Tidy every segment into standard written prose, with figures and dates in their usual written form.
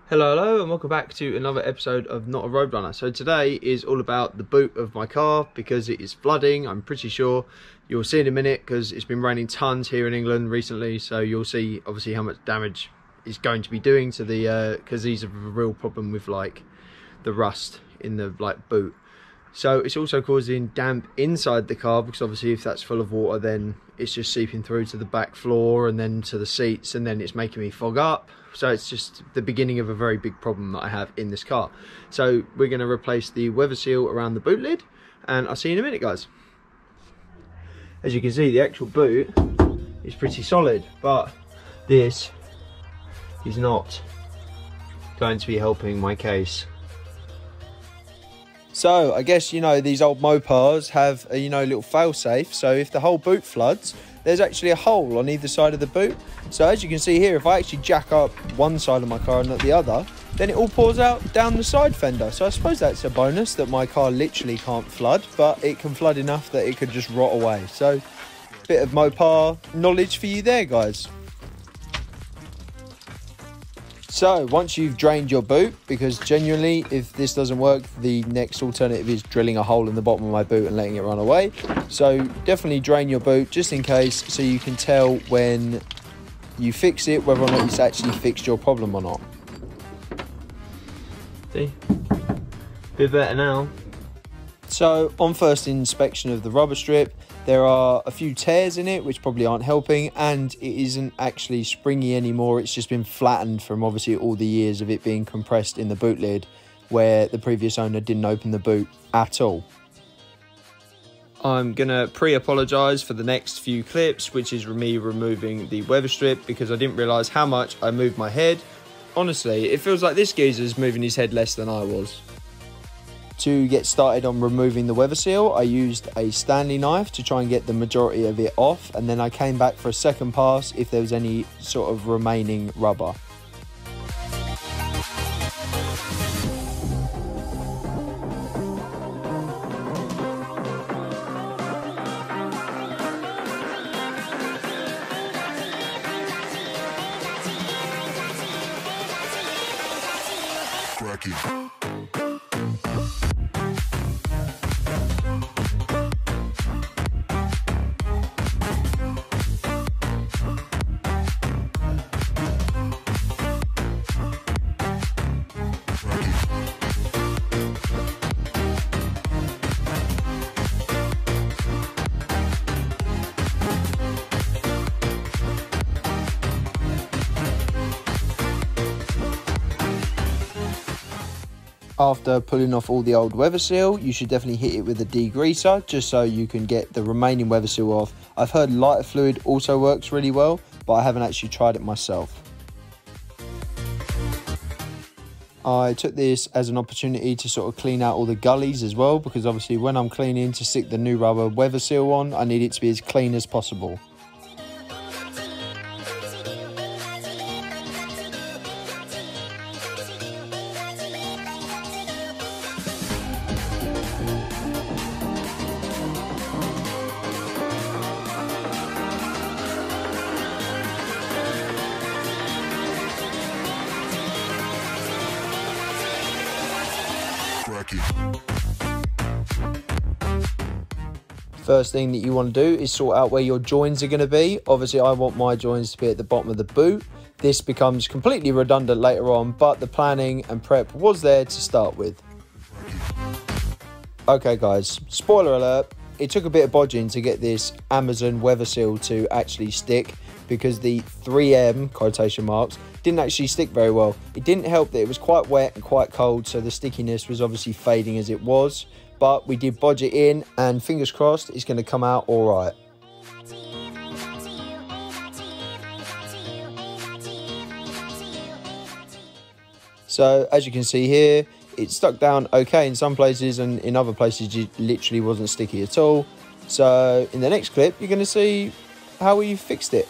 Hello and welcome back to another episode of Not a Roadrunner. So today is all about the boot of my car because it is flooding. I'm pretty sure you'll see in a minute because it's been raining tons here in England recently, so you'll see obviously how much damage it's going to be doing to the because these are a real problem with like the rust in the boot. So it's also causing damp inside the car because obviously if that's full of water then it's just seeping through to the back floor and then to the seats, and then it's making me fog up. So it's just the beginning of a very big problem that I have in this car. So we're going to replace the weather seal around the boot lid, and I'll see you in a minute, guys. As you can see, the actual boot is pretty solid, but this is not going to be helping my case. So I guess, you know, these old Mopars have a, little fail safe. So if the whole boot floods, there's actually a hole on either side of the boot. So as you can see here, if I actually jack up one side of my car and not the other, then it all pours out down the side fender. So I suppose that's a bonus that my car literally can't flood, but it can flood enough that it could just rot away. So bit of Mopar knowledge for you there, guys. So once you've drained your boot, because genuinely if this doesn't work, the next alternative is drilling a hole in the bottom of my boot and letting it run away. So definitely drain your boot just in case, so you can tell when you fix it whether or not it's actually fixed your problem or not. See? Bit better now. So on first inspection of the rubber strip, there are a few tears in it which probably aren't helping, and it isn't actually springy anymore. It's just been flattened from obviously all the years of it being compressed in the boot lid where the previous owner didn't open the boot at all. I'm gonna pre-apologise for the next few clips, which is me removing the weather strip because I didn't realise how much I moved my head. Honestly, it feels like this geezer's moving his head less than I was. To get started on removing the weather seal, I used a Stanley knife to try and get the majority of it off, and then I came back for a second pass if there was any sort of remaining rubber. After pulling off all the old weather seal, you should definitely hit it with a degreaser just so you can get the remaining weather seal off. I've heard lighter fluid also works really well, but I haven't actually tried it myself. I took this as an opportunity to sort of clean out all the gullies as well, because obviously when I'm cleaning to stick the new rubber weather seal on, I need it to be as clean as possible. First thing that you want to do is sort out where your joins are going to be. Obviously I want my joins to be at the bottom of the boot. This becomes completely redundant later on, but the planning and prep was there to start with. Okay guys, spoiler alert, it took a bit of bodging to get this Amazon weather seal to actually stick, because the 3M quotation marks didn't actually stick very well. It didn't help that it was quite wet and quite cold, so the stickiness was obviously fading as it was, but we did bodge it in and fingers crossed it's going to come out all right. So as you can see here, it stuck down okay in some places, and in other places it literally wasn't sticky at all. So in the next clip you're going to see how we fixed it.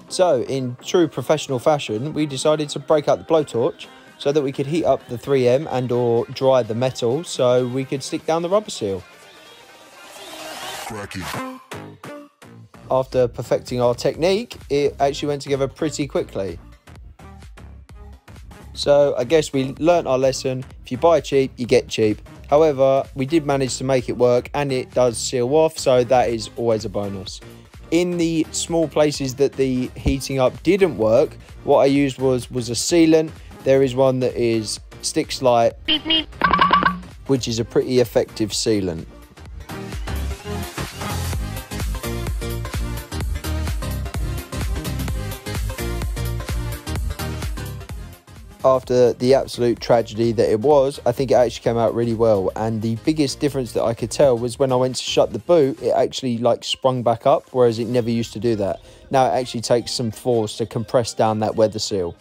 So in true professional fashion, we decided to break out the blowtorch so that we could heat up the 3M and or dry the metal so we could stick down the rubber seal. After perfecting our technique, it actually went together pretty quickly. So I guess we learnt our lesson. If you buy cheap, you get cheap. However, we did manage to make it work and it does seal off, so that is always a bonus. In the small places that the heating up didn't work, what I used was a sealant. There is one that is Sticks Light, which is a pretty effective sealant. After the absolute tragedy that it was, I think it actually came out really well, and the biggest difference that I could tell was when I went to shut the boot, it actually like sprung back up, whereas it never used to do that. Now it actually takes some force to compress down that weather seal.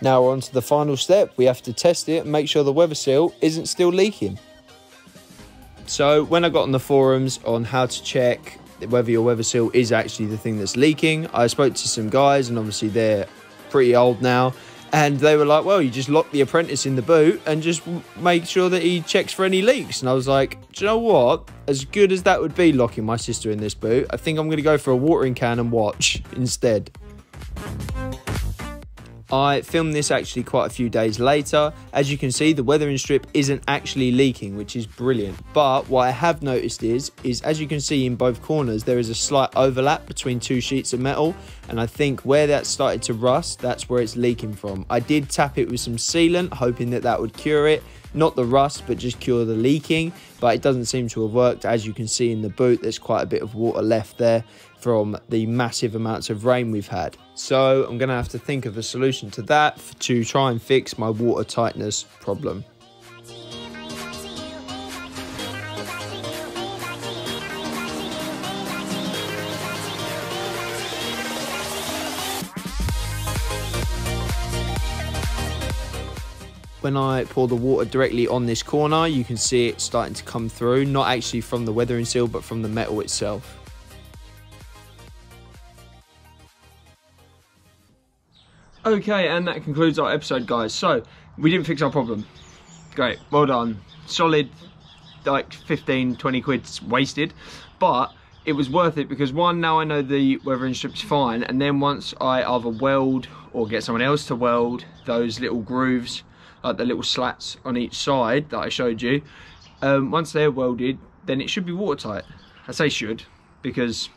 Now on to the final step. We have to test it and make sure the weather seal isn't still leaking. So when I got on the forums on how to check whether your weather seal is actually the thing that's leaking, I spoke to some guys, and obviously they're pretty old now, and they were like, well, you just lock the apprentice in the boot and just make sure that he checks for any leaks. And I was like, do you know what, as good as that would be locking my sister in this boot, I think I'm going to go for a watering can and watch instead. I filmed this actually quite a few days later. As you can see, the weathering strip isn't actually leaking, which is brilliant. But what I have noticed is as you can see in both corners, there is a slight overlap between two sheets of metal. And I think where that started to rust, that's where it's leaking from. I did tap it with some sealant, hoping that that would cure it. Not the rust, but just cure the leaking. But it doesn't seem to have worked. As you can see in the boot, there's quite a bit of water left there from the massive amounts of rain we've had. So I'm going to have to think of a solution to that to try and fix my water tightness problem. When I pour the water directly on this corner, you can see it starting to come through, not actually from the weathering seal, but from the metal itself. Okay, and that concludes our episode, guys. So we didn't fix our problem. Great, well done. Solid, like 15-20 quid wasted, but it was worth it because one, now I know the weathering strip's fine, and then once I either weld or get someone else to weld those little grooves, like the little slats on each side that I showed you, once they're welded, then it should be watertight. I say should, because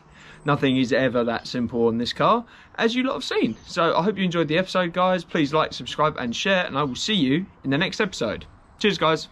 nothing is ever that simple on this car, as you lot have seen. So I hope you enjoyed the episode, guys. Please like, subscribe and share, and I will see you in the next episode. Cheers, guys.